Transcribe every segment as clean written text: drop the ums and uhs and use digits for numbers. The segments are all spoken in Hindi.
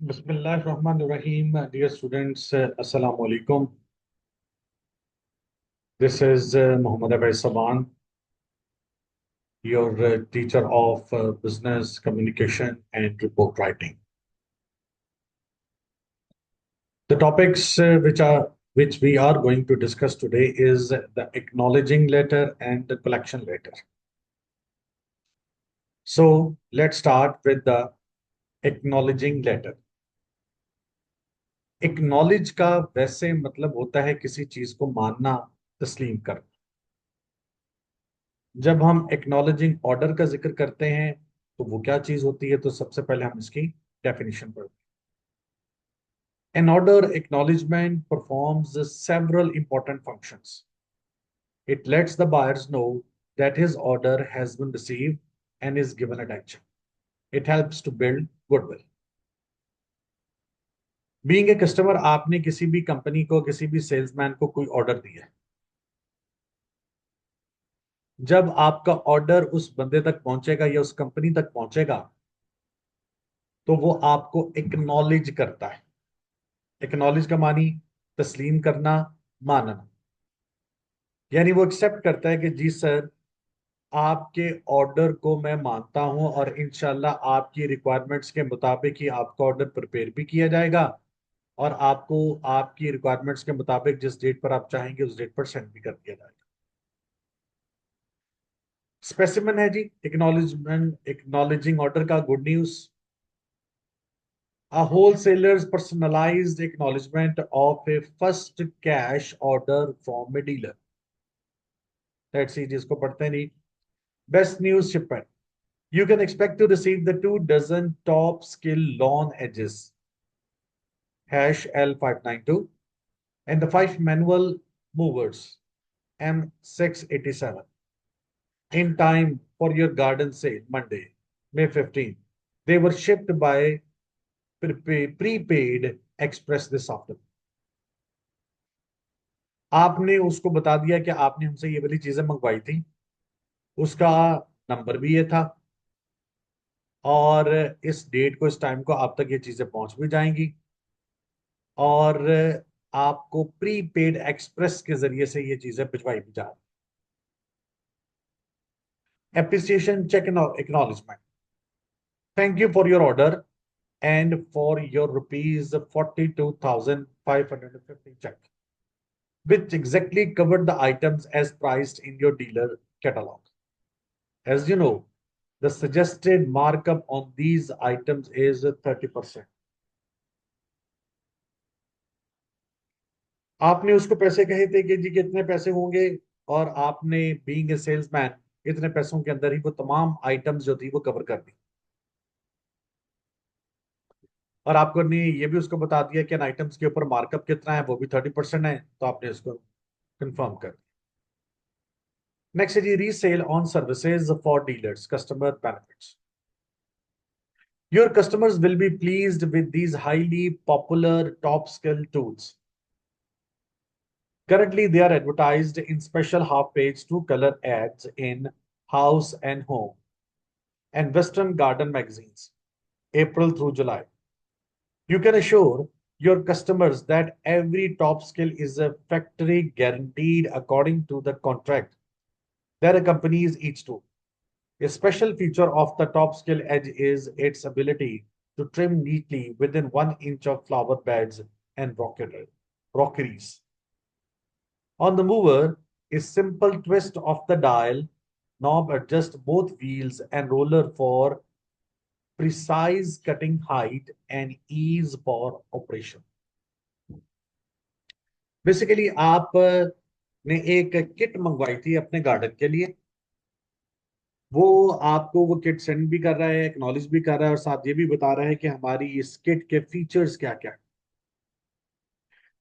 Bismillahirrahmanirrahim. Dear students, Assalamu alaikum. This is Muhammad Abai Saban, your teacher of business communication and report writing. The topics which we are going to discuss today is the acknowledging letter and the collection letter. So let's start with the acknowledging letter. Acknowledge का वैसे मतलब होता है किसी चीज को मानना, तस्लीम करना। जब हम एक्नॉलेजिंग ऑर्डर का जिक्र करते हैं तो वो क्या चीज होती है, तो सबसे पहले हम इसकी डेफिनेशन पढ़ते हैं। An order acknowledgement performs several important functions. It lets the buyers know that his order has been received and is given attention. It helps to build goodwill. Being a customer, आपने किसी भी कंपनी को, किसी भी सेल्समैन को कोई ऑर्डर दिया है। जब आपका ऑर्डर उस बंदे तक पहुंचेगा या उस कंपनी तक पहुंचेगा तो वो आपको एक्नॉलेज करता है। एक्नॉलेज का मानी तस्लीम करना, मानना। यानी वो एक्सेप्ट करता है कि जी सर, आपके ऑर्डर को मैं मानता हूं और इंशाल्लाह आपकी रिक्वायरमेंट्स के मुताबिक ही आपका ऑर्डर प्रिपेयर भी किया जाएगा और आपको आपकी रिक्वायरमेंट्स के मुताबिक जिस डेट पर आप चाहेंगे उस डेट पर सेंड भी कर दिया जाएगा। स्पेसिमन है जी एक्नॉलेजमेंट, एक्नॉलेजिंग ऑर्डर का good news. A wholesaler's personalized acknowledgement of a first cash order from a dealer. Let's see जिसको पढ़ते नहीं। Best news shipment. You can expect to receive the 24 top skill lawn edges #L592 and the 5 manual movers M687 in time for your garden sale Monday, May 15th. They were shipped by prepaid express this afternoon. आपने उसको बता दिया कि आपने हमसे ये वाली चीजें मंगवाई थी, उसका नंबर भी ये था और इस डेट को, इस टाइम को आप तक ये चीजें पहुंच भी जाएंगी और आपको प्रीपेड एक्सप्रेस के जरिए से ये चीजें भिजवाई भी जा रही। Appreciation check acknowledgement. Thank you for your order and for your rupees 42,550 check, which exactly covered the items as priced in your dealer catalog. As you know, the suggested markup on these items is 30%. आपने उसको पैसे कहे थे कि जी कितने पैसे होंगे और आपने बीइंग ए सेल्समैन इतने पैसों के अंदर ही वो तमाम आइटम्स जो थी वो कवर कर दी और आपको ने ये भी उसको बता दिया कि इन आइटम्स के ऊपर मार्कअप कितना है, वो भी 30% है, तो आपने उसको कंफर्म कर दिया। नेक्स्ट है जी resale on services for dealers customer benefits. Your customers will be pleased with these highly popular top skill tools. Currently, they are advertised in special half-page two-color ads in House and Home and Western Garden magazines, April through July. You can assure your customers that every top skill is a factory guaranteed according to the contract that accompanies each tool. A special feature of the top skill edge is its ability to trim neatly within 1 inch of flower beds and rockeries. On the mower, a simple twist of the dial knob adjusts both wheels and roller for precise cutting height and ease for operation. Basically, आपने एक किट मंगवाई थी अपने गार्डन के लिए। वो आपको वो किट सेंड भी कर रहा है, एक्नॉलेज भी कर रहा है और साथ ये भी बता रहा है कि हमारी इस किट के फीचर्स क्या क्या,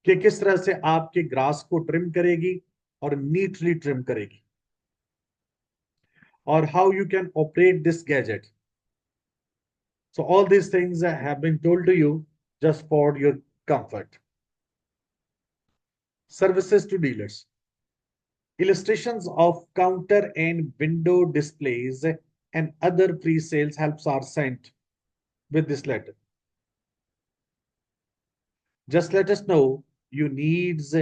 कि किस तरह से आपके ग्रास को ट्रिम करेगी और नीटली ट्रिम करेगी और how you can operate this gadget. So all these things have been told to you just for your comfort. Services to dealers. Illustrations of counter and window displays and other free sales helps are sent with this letter. Just let us know your needs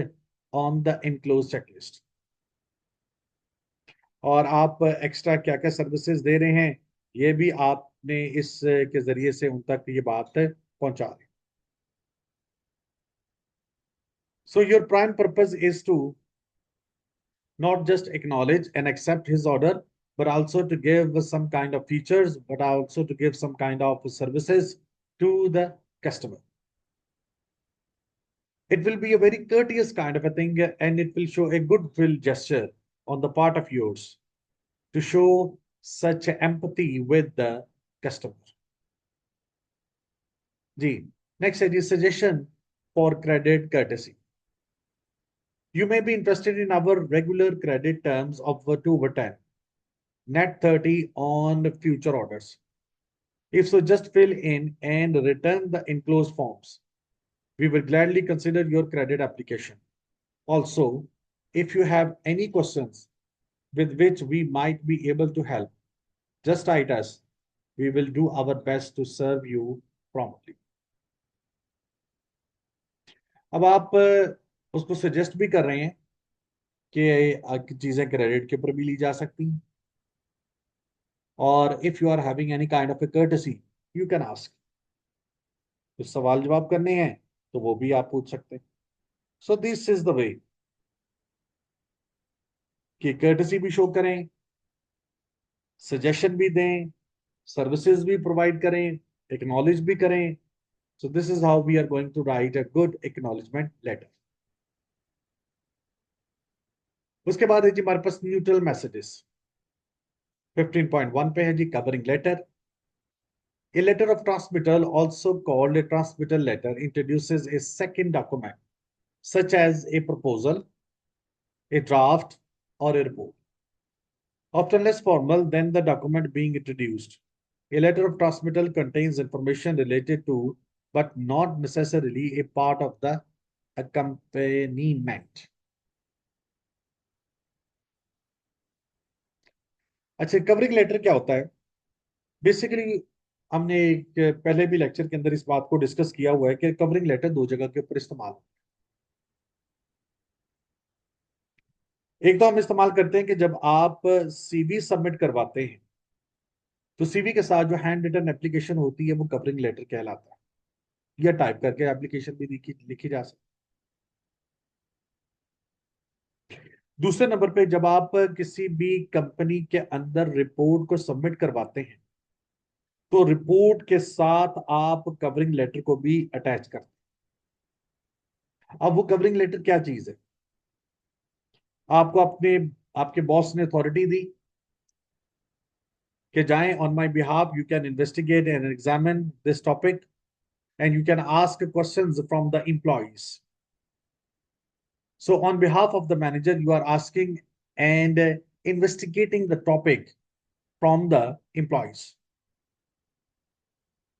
on the enclosed checklist. और आप एक्स्ट्रा क्या क्या सर्विसेज दे रहे हैं ये भी आपने इस के जरिए से उन तक ये बात पहुंचा दी. So your prime purpose is to not just acknowledge and accept his order, but also to give some kind of features, but also to give some kind of services to the customer. It will be a very courteous kind of a thing, and it will show a goodwill gesture on the part of yours to show such empathy with the customer. G. Next is suggestion for credit courtesy. You may be interested in our regular credit terms of 2/10, net 30 on future orders. If so, just fill in and return the enclosed forms. We will gladly consider your credit application. Also, if you have any questions with which we might be able to help, just write us. We will do our best to serve you promptly. अब आप उसको सजेस्ट भी कर रहे हैं कि चीजें क्रेडिट के ऊपर भी ली जा सकती हैं. और if you are having any kind of a courtesy you can ask. तो सवाल जवाब करने हैं तो वो भी आप पूछ सकते हैं. सो दिस इज द वे कि कर्टेसी भी शो करें, सजेशन भी दें, सर्विसेज भी प्रोवाइड करें, एक्नॉलेज भी करें. So this is how we are going to write a good acknowledgement letter. उसके बाद है जी हमारे पास न्यूट्रल मैसेजेस. 15.1 पे है जी covering letter. A letter of transmittal, also called a transmittal letter, introduces a second document, such as a proposal, a draft, or a report. Often less formal than the document being introduced. A letter of transmittal contains information related to, but not necessarily a part of the accompaniment. अच्छा, कवरिंग लेटर क्या होता है? बेसिकली हमने एक पहले भी लेक्चर के अंदर इस बात को डिस्कस किया हुआ है कि कवरिंग लेटर दो जगह के ऊपर इस्तेमाल. एक तो हम इस्तेमाल करते हैं कि जब आप सीवी सबमिट करवाते हैं तो सीवी के साथ जो हैंड रिटन एप्लीकेशन होती है वो कवरिंग लेटर कहलाता है, या टाइप करके एप्लीकेशन भी लिखी लिखी जा सकती है. दूसरे नंबर पे जब आप किसी भी कंपनी के अंदर रिपोर्ट को सबमिट करवाते हैं तो रिपोर्ट के साथ आप कवरिंग लेटर को भी अटैच करते हैं. अब वो कवरिंग लेटर क्या चीज है? आपको अपने आपके बॉस ने अथॉरिटी दी कि जाएं on my behalf you can investigate and examine this topic and you can ask questions from the employees. So, on behalf of the manager, you are asking and investigating the topic from the employees.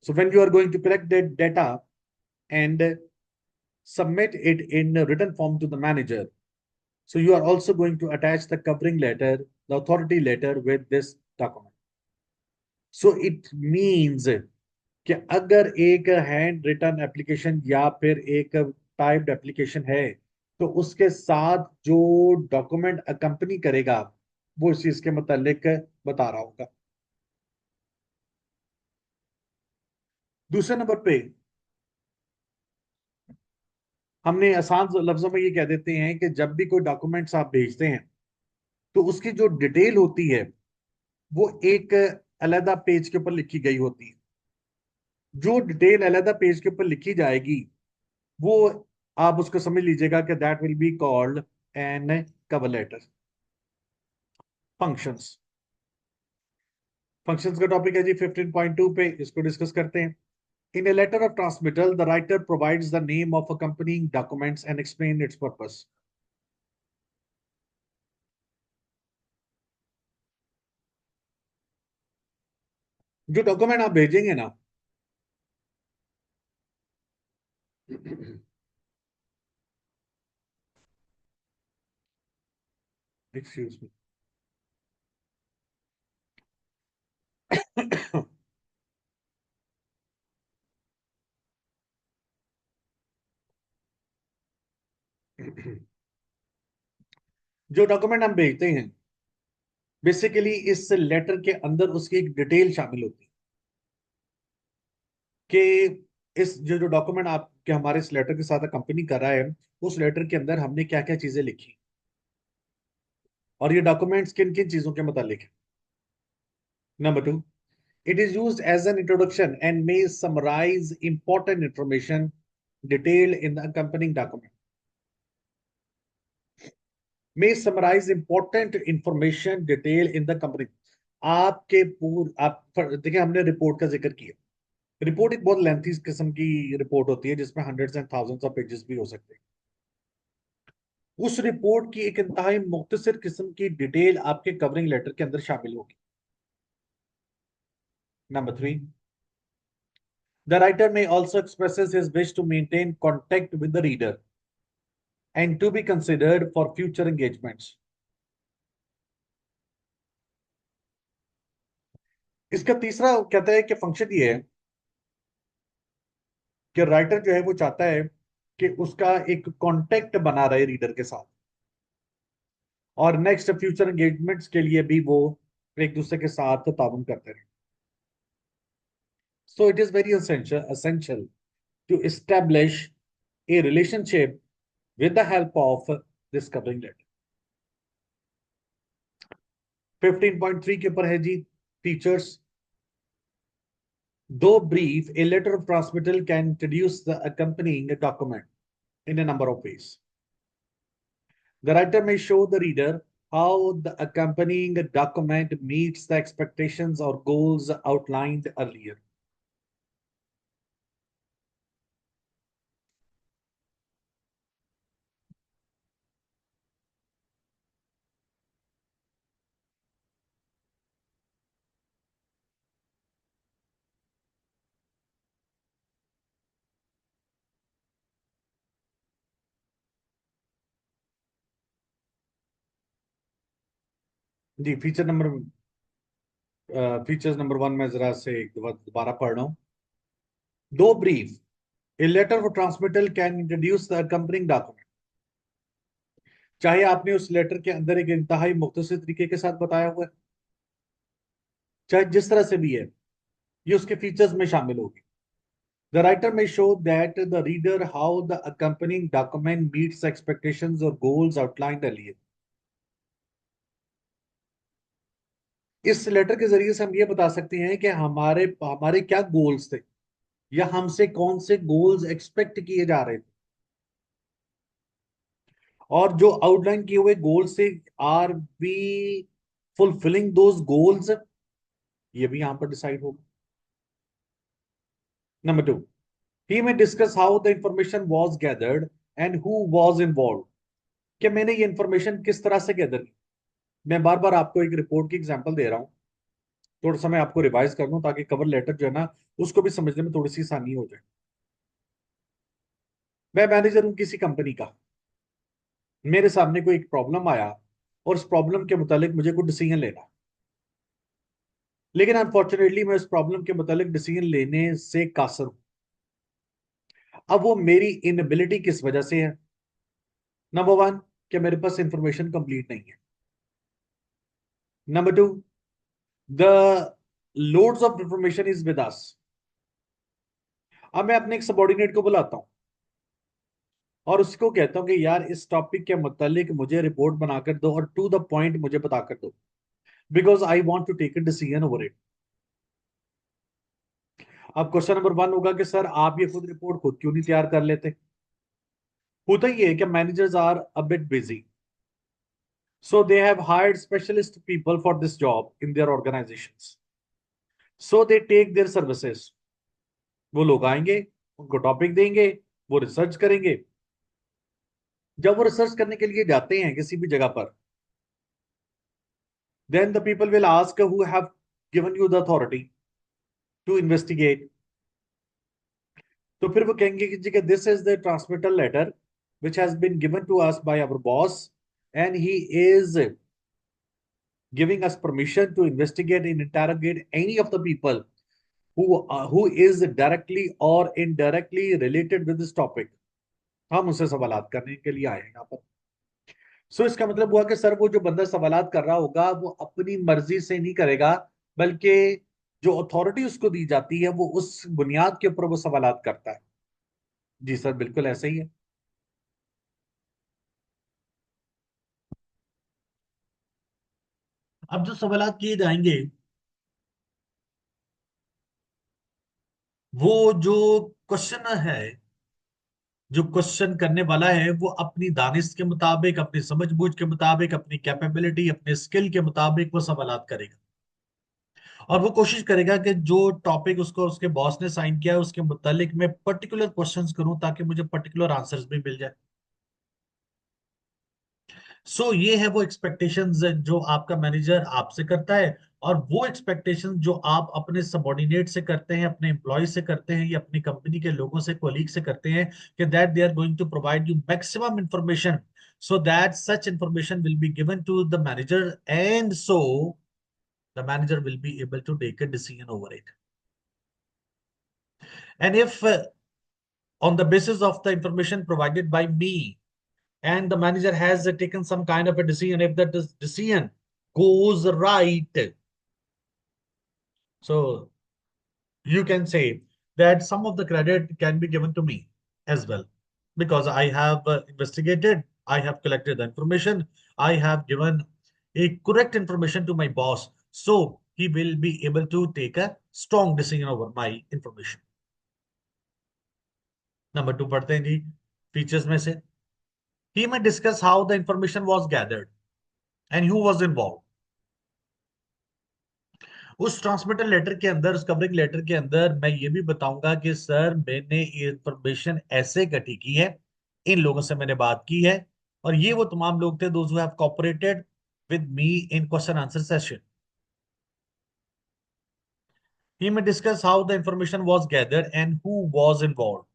So, when you are going to collect that data and submit it in a written form to the manager, so you are also going to attach the covering letter, the authority letter with this document. So, it means कि अगर एक हैंड रिटन एप्लीकेशन या फिर एक टाइप्ड एप्लीकेशन है तो उसके साथ जो डॉक्यूमेंट अकंपनी करेगा वो इस चीज के मुतालिक बता रहा होगा. दूसरे नंबर पे हमने आसान लफ्जों में ये कह देते हैं कि जब भी कोई डॉक्यूमेंट्स आप भेजते हैं तो उसकी जो डिटेल होती है वो एक अलहदा पेज के ऊपर लिखी गई होती है. जो डिटेल अलहदा पेज के ऊपर लिखी जाएगी वो आप उसको समझ लीजिएगा कि that will be called an cover letter. Functions. Functions का टॉपिक है जी 15.2 पे, इसको डिस्कस करते हैं. In a letter of transmittal the writer provides the name of accompanying documents and explain its purpose. जो डॉक्यूमेंट आप भेजेंगे ना एक्सक्यूज मी, जो डॉक्यूमेंट हम भेजते हैं, बेसिकली इस लेटर के अंदर उसकी एक डिटेल शामिल होती है कि इस जो जो डॉक्यूमेंट आपके हमारे इस लेटर के साथ कंपनी कर रहा है, उस लेटर के अंदर हमने क्या क्या चीजें लिखी, और ये डॉक्यूमेंट्स किन किन चीजों के मुतालिक है। Number two, it is used as an introduction and may summarize important information detailed in the accompanying document. May summarize important information detailed in the company. आपके आप देखिए, हमने रिपोर्ट का जिक्र किया। रिपोर्ट एक बहुत लेंथी किस्म की रिपोर्ट होती है जिसमें hundreds and thousands of pages भी हो सकते हैं। उस रिपोर्ट की एक इंतहाई मुख्तसर किस्म की डिटेल आपके कवरिंग लेटर के अंदर शामिल होगी। Number three, the writer may also expresses his wish to maintain contact with the reader and to be considered for future engagements. इसका तीसरा कहता है कि फंक्शन ये है कि राइटर जो है वो चाहता है कि उसका एक कांटेक्ट बना रहे रीडर के साथ, और नेक्स्ट फ्यूचर एंगेजमेंट्स के लिए भी वो एक दूसरे के साथ ताउन करते रहे। So it is very essential to establish a relationship with the help of this covering letter। 15.3 के ऊपर है जी, features. Though brief, a letter of transmittal can introduce the accompanying document in a number of ways. The writer may show the reader how the accompanying document meets the expectations or goals outlined earlier. जी, फीचर्स नंबर वन में जरा से एक दोबारा पढ़ रहा हूँ। दो brief, a letter for transmittal can introduce the accompanying document. चाहे आपने उस लेटर के अंदर एक इंतहाई मुख्तसर तरीके के साथ बताया हुआ है, चाहे जिस तरह से भी है, ये उसके फीचर्स में शामिल होगी। The writer may show that the reader how the accompanying document meets the expectations or goals outlined earlier. इस लेटर के जरिए से हम ये बता सकते हैं कि हमारे हमारे क्या गोल्स थे, या हमसे कौन से गोल्स एक्सपेक्ट किए जा रहे थे, और जो आउटलाइन किए हुए गोल्स थे, are we fulfilling those goals, ये भी यहां पर डिसाइड होगा। नंबर टू, ही में discuss how the information was gathered and who was involve. कि मैंने ये इंफॉर्मेशन किस तरह से गैदर की। मैं बार बार आपको एक रिपोर्ट की एग्जांपल दे रहा हूं, थोड़ा सा मैं आपको रिवाइज कर दूं ताकि कवर लेटर जो है ना उसको भी समझने में थोड़ी सी आसानी हो जाए। मैं मैनेजर हूं किसी कंपनी का, मेरे सामने कोई एक प्रॉब्लम आया और उस प्रॉब्लम के मुतालिक मुझे कोई डिसीजन लेना, लेकिन अनफॉर्चुनेटली मैं उस प्रॉब्लम के मुतालिक डिसीजन लेने से कासर हूं। अब वो मेरी इनएबिलिटी किस वजह से है? नंबर वन, कि मेरे पास इंफॉर्मेशन कंप्लीट नहीं है। Number two, the loads of information is with us. अब मैं अपने एक सबॉर्डिनेट को बुलाता हूं और उसको कहता हूं कि यार इस टॉपिक के मुतालिक मुझे रिपोर्ट बनाकर दो और टू द पॉइंट मुझे बताकर दो, because I want to take a decision over it. अब क्वेश्चन नंबर वन होगा कि सर आप ये खुद रिपोर्ट खुद क्यों नहीं तैयार कर लेते? होता ही है कि managers are a bit busy, so they have hired specialist people for this job in their organisations, so they take their services. वो लोग आएंगे, उनको टॉपिक देंगे, वो रिसर्च करेंगे। जब वो रिसर्च करने के लिए जाते हैं किसी भी जगह पर, then the people will ask who have given you the authority to investigate। तो फिर वो कहेंगे कि जी कि this is the transmittal letter which has been given to us by our boss, and he is giving us permission to investigate and interrogate any of the people who is directly or indirectly related with this topic। हम उससे सवालात करने के लिए आए हैं यहाँ पर। सो इसका मतलब हुआ कि सर वो जो बंदा सवालात कर रहा होगा वो अपनी मर्जी से नहीं करेगा, बल्कि जो अथॉरिटी उसको दी जाती है वो उस बुनियाद के ऊपर वो सवालात करता है। जी सर, बिल्कुल ऐसा ही है। अब जो सवालात किए जाएंगे, वो जो क्वेश्चन है, जो क्वेश्चन करने वाला है वो अपनी दानिश के मुताबिक, अपनी समझबूझ के मुताबिक, अपनी कैपेबिलिटी, अपने स्किल के मुताबिक वो सवालात करेगा। और वो कोशिश करेगा कि जो टॉपिक उसको उसके बॉस ने साइन किया है उसके मुतालिक मैं पर्टिकुलर क्वेश्चंस करूं ताकि मुझे पर्टिकुलर आंसर्स भी मिल जाए। सो ये है वो एक्सपेक्टेशंस जो आपका मैनेजर आपसे करता है, और वो एक्सपेक्टेशंस जो आप अपने सबॉर्डिनेट से करते हैं, अपने एम्प्लॉय से करते हैं, या अपनी कंपनी के लोगों से, कोलीग से करते हैं, कि that they are going to provide you maximum information, so that such information will be given to the manager, and so the manager will be able to take a decision over it. And if on the basis of the information provided by me, and the manager has taken some kind of a decision, if that decision goes right, so you can say that some of the credit can be given to me as well, because I have investigated, I have collected the information, I have given a correct information to my boss, so he will be able to take a strong decision over my information. Number two पढ़ते हैं जी, फीचर्स में से। He may discuss how the information was gathered and who was involved. उस ट्रांसमिटर लेटर के अंदर, उस कवरिंग लेटर के अंदर मैं ये भी बताऊंगा कि सर मैंने ये इंफॉर्मेशन ऐसे इकट्ठी की है, इन लोगों से मैंने बात की है, और ये वो तमाम लोग थे those who have cooperated with me in question answer session. He may discuss how the information was gathered and who was involved,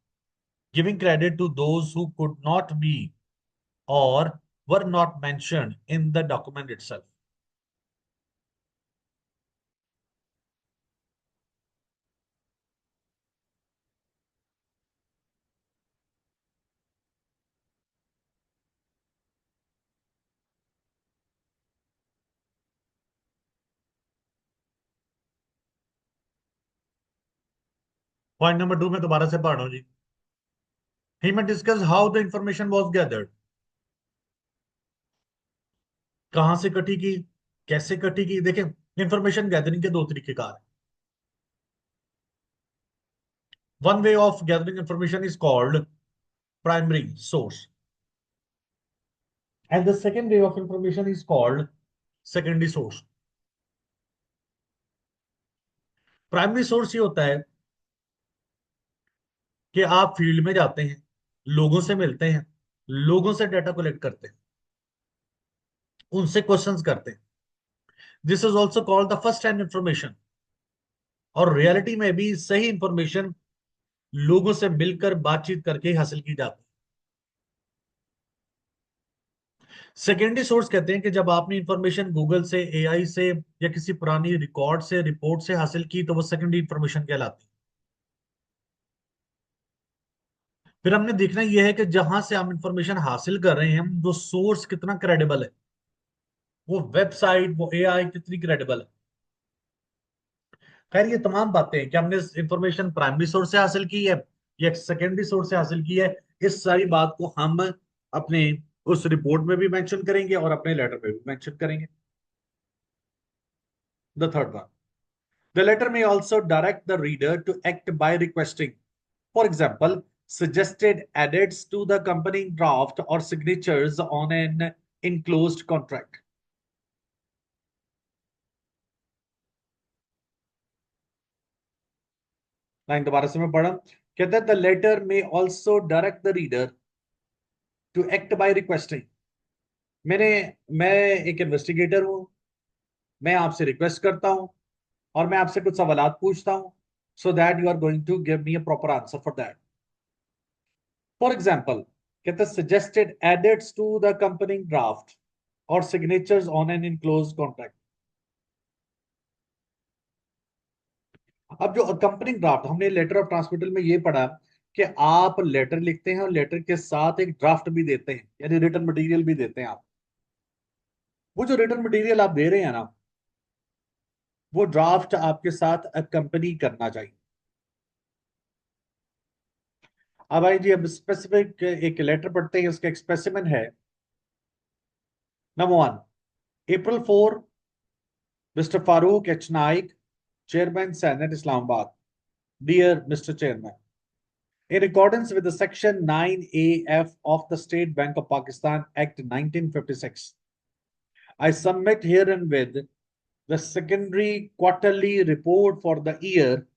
giving credit to those who could not be or were not mentioned in the document itself. Point number two में दोबारा से पढ़ो जी। He may discuss how the information was gathered, कहां से इकट्ठी की, कैसे इकट्ठी की। देखें, इंफॉर्मेशन गैदरिंग के दो तरीकेकार हैं। One way of gathering information is called primary source, and the second way of information is called secondary source. Primary source ये होता है कि आप फील्ड में जाते हैं, लोगों से मिलते हैं, लोगों से डाटा कलेक्ट करते हैं, उनसे क्वेश्चंस करते हैं। This is also called the first hand information. और रियलिटी में भी सही इंफॉर्मेशन लोगों से मिलकर बातचीत करके हासिल की जाती है। सेकेंडरी सोर्स कहते हैं कि जब आपने इंफॉर्मेशन गूगल से, एआई से, या किसी पुरानी रिकॉर्ड से, रिपोर्ट से हासिल की, तो वो सेकेंडरी इंफॉर्मेशन कहलाती है। फिर हमने देखना यह है कि जहां से हम इंफॉर्मेशन हासिल कर रहे हैं, हम वो सोर्स कितना क्रेडिबल है, वो वेबसाइट, वो एआई कितनी क्रेडिबल है। खैर, ये तमाम बातें कि हमने इंफॉर्मेशन प्राइमरी सोर्स से हासिल की है या सेकेंडरी सोर्स से हासिल की है, इस सारी बात को हम अपने उस रिपोर्ट में भी मेंशन करेंगे और अपने लेटर में भी मेंशन करेंगे। The third one, the letter may also direct the reader to act by requesting, for example, suggested edits to the accompanying draft or signatures on an enclosed contract. Line दोबारा से मैं पढ़ा, कहता है द लेटर में also direct the reader to act by requesting. मैंने मैं एक इन्वेस्टिगेटर हूं, मैं आपसे रिक्वेस्ट करता हूं और मैं आपसे कुछ सवालात पूछता हूं, so that you are going to give me a proper answer for that. For example, कहते हैं suggested edits to the accompanying draft or signatures on an enclosed contract। अब जो accompanying draft, हमने लेटर ऑफ ट्रांसमिटल में ये पढ़ा कि आप लेटर लिखते हैं और लेटर के साथ एक ड्राफ्ट भी देते हैं, यानी रिटन मटेरियल भी देते हैं आप। वो जो रिटर्न मटेरियल आप दे रहे हैं ना, वो ड्राफ्ट आपके साथ अकम्पनी करना चाहिए। अब भाई जी, अब स्पेसिफिक एक लेटर पढ़ते हैं, उसका एक स्पेसिमेन है। Number one, April 4, Mr. Farooq H. Naik, Chairman, Senate, Islamabad. Dear Mr. Chairman, in accordance with the Section 9AF of the State Bank of Pakistan Act 1956, I submit herewith the secondary quarterly report for the year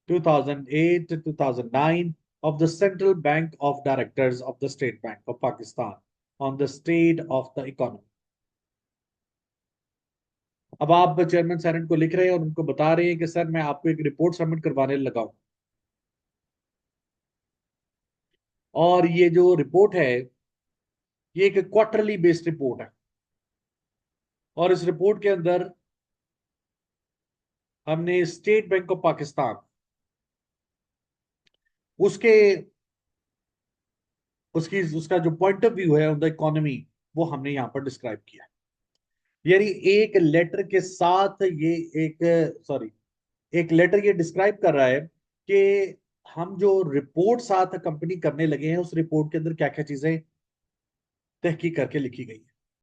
2008 to 2009 of the Central Bank of Directors of the State Bank of Pakistan on the state of the economy. अब आप चेयरमैन सेनेट को लिख रहे हैं और उनको बता रहे हैं कि सर मैं आपको एक रिपोर्ट सबमिट करवाने लगा हूं, और ये जो रिपोर्ट है ये एक क्वार्टरली बेस्ड रिपोर्ट है, और इस रिपोर्ट के अंदर हमने स्टेट बैंक ऑफ पाकिस्तान उसके उसकी उसका जो पॉइंट ऑफ व्यू है ऑन द इकोनॉमी, वो हमने यहाँ पर डिस्क्राइब किया। यानी एक लेटर के साथ ये एक सॉरी एक लेटर ये डिस्क्राइब कर रहा है कि हम जो रिपोर्ट साथ कंपनी करने लगे हैं, उस रिपोर्ट के अंदर क्या क्या चीजें तहकीक करके लिखी गई है।